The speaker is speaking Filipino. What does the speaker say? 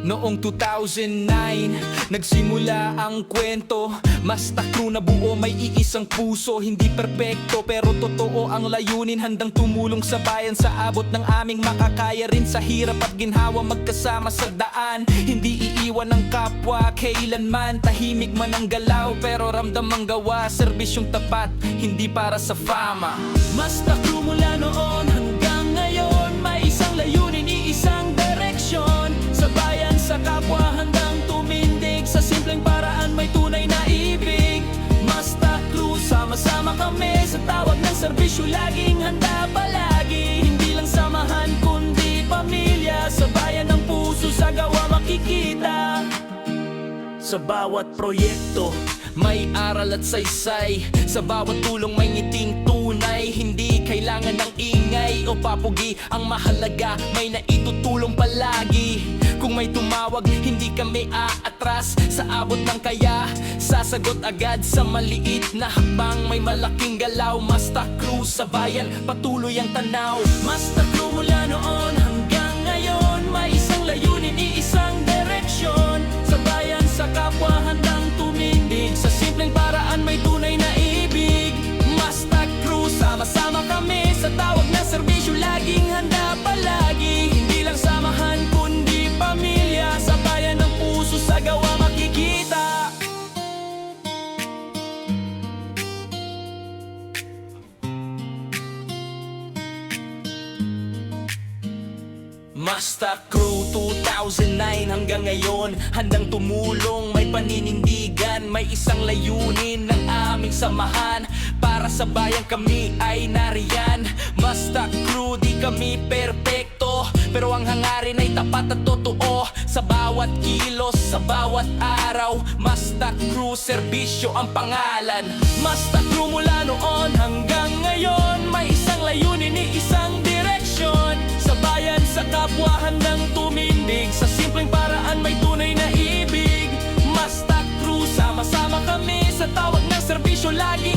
Noong 2009, nagsimula ang kwento. Masta crew na buo, may iisang puso. Hindi perpekto pero totoo ang layunin. Handang tumulong sa bayan sa abot ng aming makakaya. Rin sa hirap at ginhawa, magkasama sa daan. Hindi iiwan ng kapwa kailanman. Tahimik man ang galaw pero ramdam ang gawa. Serbisyong tapat, hindi para sa fama. Masta crew mula noon hanggang ngayon, may isang layunin, iisang direksyon. Sa bayan, sa kapwa, handang tumindig. Sa simpleng paraan, may tunay na ibig. Masta crew, sama-sama kami. Sa tawag ng serbisyo, laging handa palagi. Hindi lang samahan, kundi pamilya. Sa bayan ng puso, sa gawa makikita. Sa bawat proyekto, may aral at saysay. Sa bawat tulong may ngiting tunay. Hindi kailangan ng ingay o papugi. Ang mahalaga, may naitutulong palagi. Kung may tumawag, hindi kami aatras. Sa abot ng kaya, sasagot agad sa maliit na hakbang. May malaking galaw, Masta crew sa bayan, patuloy ang tanaw. Masta crew mula noon hanggang ngayon, may isang layunin, iisang direksyon. Sa bayan, sa kapwa, handang tumindig. Sa simpleng paraan, may tunay na ibig. Masta crew, sama-sama kami. Sa tawag ng serbisyo, laging handa palagi. Hindi lang samahan, kundi pamilya. Sa bayan ng puso, sa gawa makikita. Masta crew 2009 hanggang ngayon, handang tumulong, may paninindigan. May isang layunin ng aming samahan. Para sa bayan kami ay nariyan. Masta crew, di kami perpekto, pero ang hangarin ay tapat at totoo. Sa bawat kilos, sa bawat araw, Masta crew, serbisyo ang pangalan. Masta crew mula noon hanggang ngayon, may isang layunin, isang direksyon. Sa bayan, sa kapwa, handang tumindig. Sa simpleng paraan, may tunay na ibig. Masta crew, sama-sama kami. Sa tawag ng serbisyo, lagi